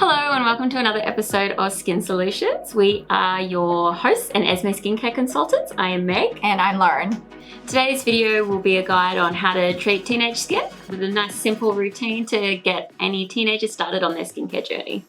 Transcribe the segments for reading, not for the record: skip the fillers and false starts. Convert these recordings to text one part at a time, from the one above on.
Hello and welcome to another episode of Skin Solutions. We are your hosts and esmi skincare consultants. I am Meg. And I'm Lauren. Today's video will be a guide on how to treat teenage skin with a nice simple routine to get any teenager started on their skincare journey.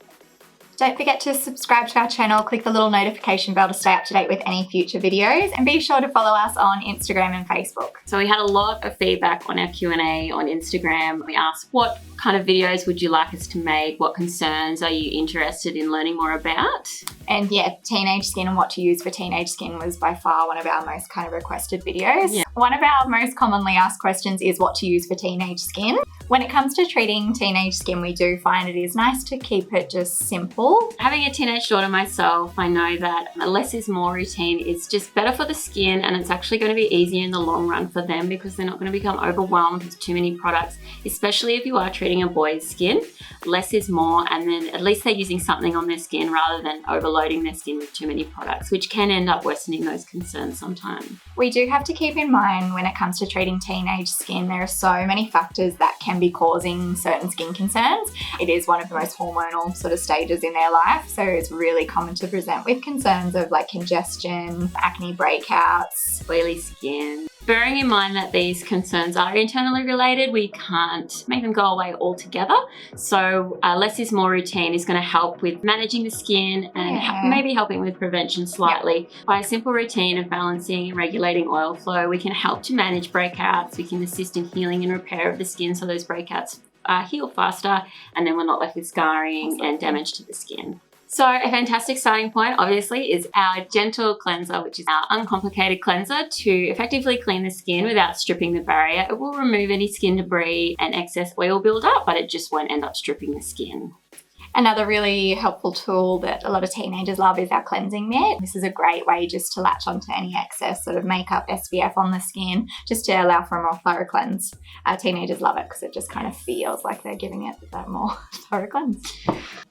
Don't forget to subscribe to our channel, click the little notification bell to stay up to date with any future videos, and be sure to follow us on Instagram and Facebook. So we had a lot of feedback on our Q&A on Instagram. We asked what kind of videos would you like us to make? What concerns are you interested in learning more about? And yeah, teenage skin and what to use for teenage skin was by far one of our most kind of requested videos. Yeah. One of our most commonly asked questions is what to use for teenage skin. When it comes to treating teenage skin, we do find it is nice to keep it just simple. Having a teenage daughter myself, I know that a less is more routine is just better for the skin, and it's actually going to be easier in the long run for them because they're not going to become overwhelmed with too many products, especially if you are treating a boy's skin. Less is more, and then at least they're using something on their skin rather than overloading their skin with too many products, which can end up worsening those concerns sometimes. We do have to keep in mind when it comes to treating teenage skin, there are so many factors that can be causing certain skin concerns. It is one of the most hormonal sort of stages in their life, so it's really common to present with concerns of like congestion, acne breakouts, oily skin. Bearing in mind that these concerns are internally related, we can't make them go away altogether. So less is more routine is going to help with managing the skin and maybe helping with prevention slightly. Yeah. By a simple routine of balancing and regulating oil flow, we can help to manage breakouts. We can assist in healing and repair of the skin so those breakouts heal faster, and then we're not left with scarring and damage to the skin. So a fantastic starting point, obviously, is our gentle cleanser, which is our uncomplicated cleanser to effectively clean the skin without stripping the barrier. It will remove any skin debris and excess oil buildup, but it just won't end up stripping the skin. Another really helpful tool that a lot of teenagers love is our cleansing mitt. This is a great way just to latch onto any excess sort of makeup SPF on the skin, just to allow for a more thorough cleanse. Teenagers love it because it just kind of feels like they're giving it that more thorough cleanse.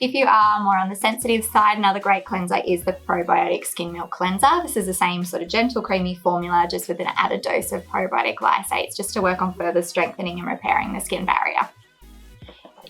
If you are more on the sensitive side, another great cleanser is the probiotic skin milk cleanser. This is the same sort of gentle creamy formula, just with an added dose of probiotic lysates, just to work on further strengthening and repairing the skin barrier.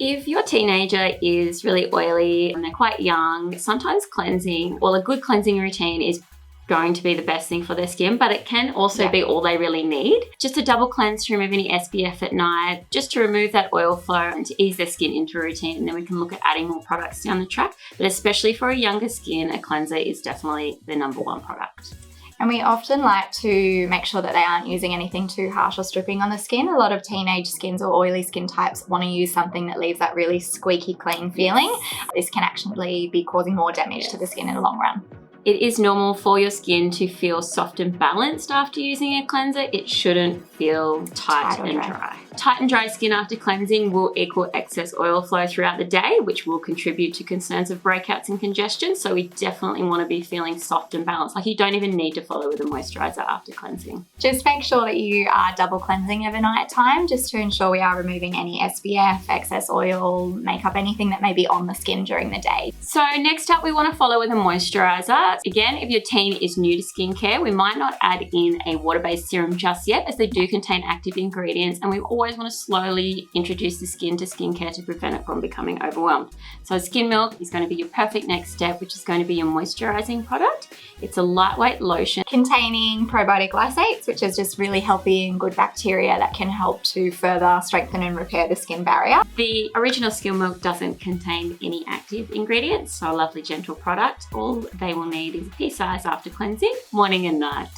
If your teenager is really oily and they're quite young, sometimes a good cleansing routine is going to be the best thing for their skin, but it can also be all they really need. Just a double cleanse to remove any SPF at night, just to remove that oil flow and to ease their skin into a routine, and then we can look at adding more products down the track. But especially for a younger skin, a cleanser is definitely the number one product. And we often like to make sure that they aren't using anything too harsh or stripping on the skin. A lot of teenage skins or oily skin types want to use something that leaves that really squeaky clean feeling. This can actually be causing more damage to the skin in the long run. It is normal for your skin to feel soft and balanced after using a cleanser. It shouldn't feel tight and dry. Tight and dry skin after cleansing will equal excess oil flow throughout the day, which will contribute to concerns of breakouts and congestion. So we definitely want to be feeling soft and balanced. Like, you don't even need to follow with a moisturiser after cleansing. Just make sure that you are double cleansing overnight time, just to ensure we are removing any SPF, excess oil, makeup, anything that may be on the skin during the day. So next up, we want to follow with a moisturiser. Again, if your teen is new to skincare, we might not add in a water-based serum just yet, as they do contain active ingredients, and we always want to slowly introduce the skin to skincare to prevent it from becoming overwhelmed. So skin milk is going to be your perfect next step, which is going to be your moisturizing product. It's a lightweight lotion containing probiotic lysates, which is just really healthy and good bacteria that can help to further strengthen and repair the skin barrier. The original skim milk doesn't contain any active ingredients, so a lovely gentle product. All they will need is a pea size after cleansing, morning and night.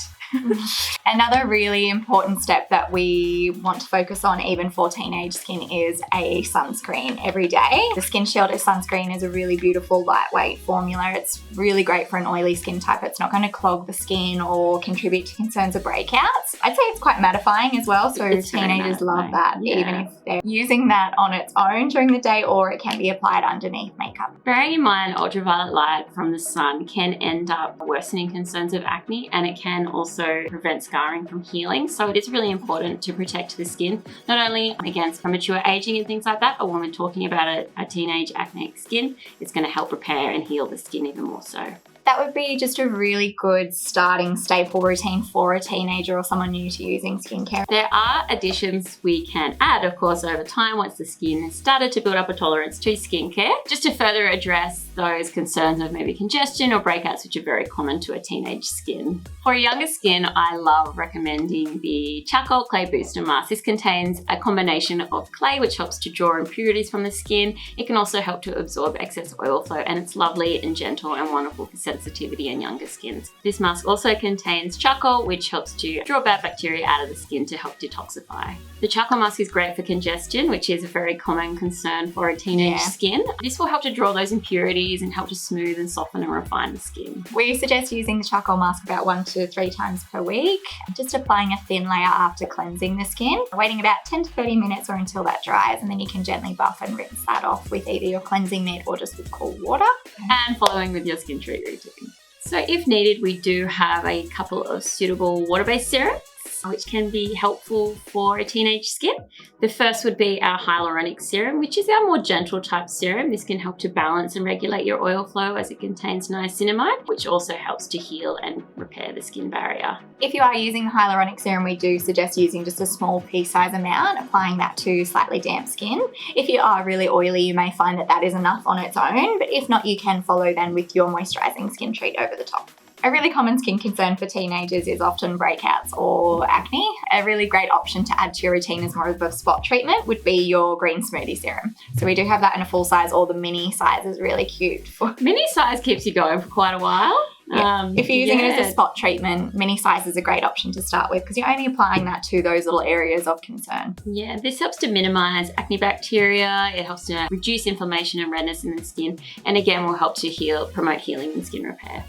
Another really important step that we want to focus on even for teenage skin is a sunscreen every day. The Skin Shielder sunscreen is a really beautiful lightweight formula. It's really great for an oily skin type. It's not going to clog the skin or contribute to concerns of breakouts. I'd say it's quite mattifying as well, so teenagers love that, even if they're using that on its own during the day, or it can be applied underneath makeup. Bearing in mind ultraviolet light from the sun can end up worsening concerns of acne, and it can also prevent scarring from healing. So it is really important to protect the skin, not only against premature aging and things like that, but when we're talking about a teenage acneic skin, it's going to help repair and heal the skin even more so. That would be just a really good starting staple routine for a teenager or someone new to using skincare. There are additions we can add, of course, over time once the skin has started to build up a tolerance to skincare, just to further address those concerns of maybe congestion or breakouts, which are very common to a teenage skin. For a younger skin, I love recommending the Charcoal Clay Booster Mask. This contains a combination of clay, which helps to draw impurities from the skin. It can also help to absorb excess oil flow, and it's lovely and gentle and wonderful for sensitivity in younger skins. This mask also contains charcoal, which helps to draw bad bacteria out of the skin to help detoxify. The charcoal mask is great for congestion, which is a very common concern for a teenage skin. This will help to draw those impurities and help to smooth and soften and refine the skin. We suggest using the charcoal mask about 1 to 3 times per week, just applying a thin layer after cleansing the skin, waiting about 10 to 30 minutes or until that dries, and then you can gently buff and rinse that off with either your cleansing mitt or just with cold water. And following with your skin treat routine. So if needed, we do have a couple of suitable water-based serums, which can be helpful for a teenage skin. The first would be our hyaluronic serum, which is our more gentle type serum. This can help to balance and regulate your oil flow as it contains niacinamide, which also helps to heal and repair the skin barrier. If you are using the hyaluronic serum, we do suggest using just a small pea size amount, applying that to slightly damp skin. If you are really oily, you may find that that is enough on its own, but if not, you can follow then with your moisturizing skin treat over the top. A really common skin concern for teenagers is often breakouts or acne. A really great option to add to your routine as more of a spot treatment would be your green smoothie serum. So we do have that in a full size, or the mini size is really cute. Mini size keeps you going for quite a while. Yeah. If you're using it as a spot treatment, mini size is a great option to start with because you're only applying that to those little areas of concern. Yeah, this helps to minimize acne bacteria. It helps to reduce inflammation and redness in the skin, and again will help to promote healing and skin repair.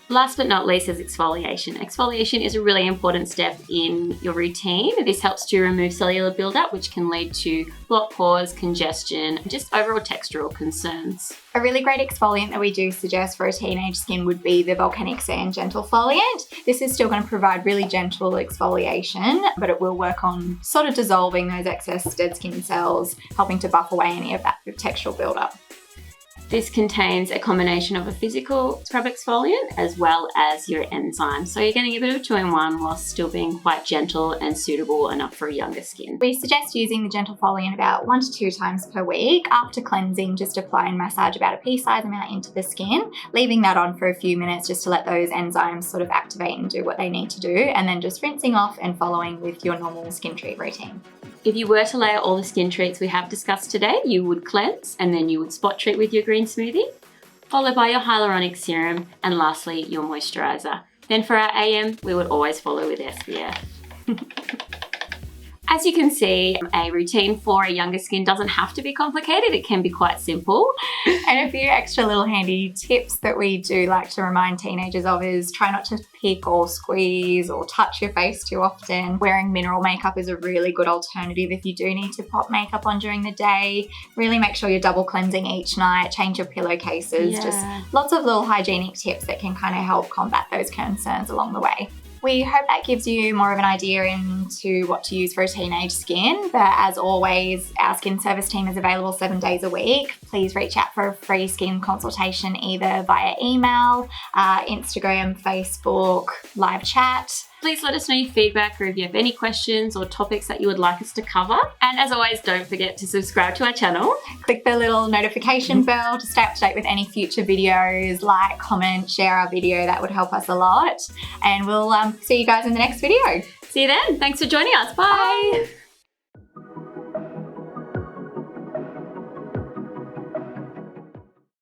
Last but not least is exfoliation. Exfoliation is a really important step in your routine. This helps to remove cellular buildup, which can lead to blocked pores, congestion, and just overall textural concerns. A really great exfoliant that we do suggest for a teenage skin would be the Volcanic Sand Gentle Foliant. This is still going to provide really gentle exfoliation, but it will work on sort of dissolving those excess dead skin cells, helping to buff away any of that textural buildup. This contains a combination of a physical scrub exfoliant as well as your enzyme. So you're getting a bit of a 2-in-1 while still being quite gentle and suitable enough for a younger skin. We suggest using the Gentle Foliant about 1 to 2 times per week. After cleansing, just apply and massage about a pea-size amount into the skin, leaving that on for a few minutes just to let those enzymes sort of activate and do what they need to do, and then just rinsing off and following with your normal skin treat routine. If you were to layer all the skin treats we have discussed today, you would cleanse and then you would spot treat with your green smoothie, followed by your hyaluronic serum, and lastly your moisturiser. Then for our AM, we would always follow with SPF. As you can see, a routine for a younger skin doesn't have to be complicated. It can be quite simple. And a few extra little handy tips that we do like to remind teenagers of is try not to pick or squeeze or touch your face too often. Wearing mineral makeup is a really good alternative if you do need to pop makeup on during the day. Really make sure you're double cleansing each night, change your pillowcases, just lots of little hygienic tips that can kind of help combat those concerns along the way. We hope that gives you more of an idea into what to use for a teenage skin, but as always, our skin service team is available 7 days a week. Please reach out for a free skin consultation either via email, Instagram, Facebook, live chat. Please let us know your feedback or if you have any questions or topics that you would like us to cover. And as always, don't forget to subscribe to our channel. Click the little notification bell to stay up to date with any future videos. Like, comment, share our video. That would help us a lot. And we'll see you guys in the next video. See you then. Thanks for joining us. Bye.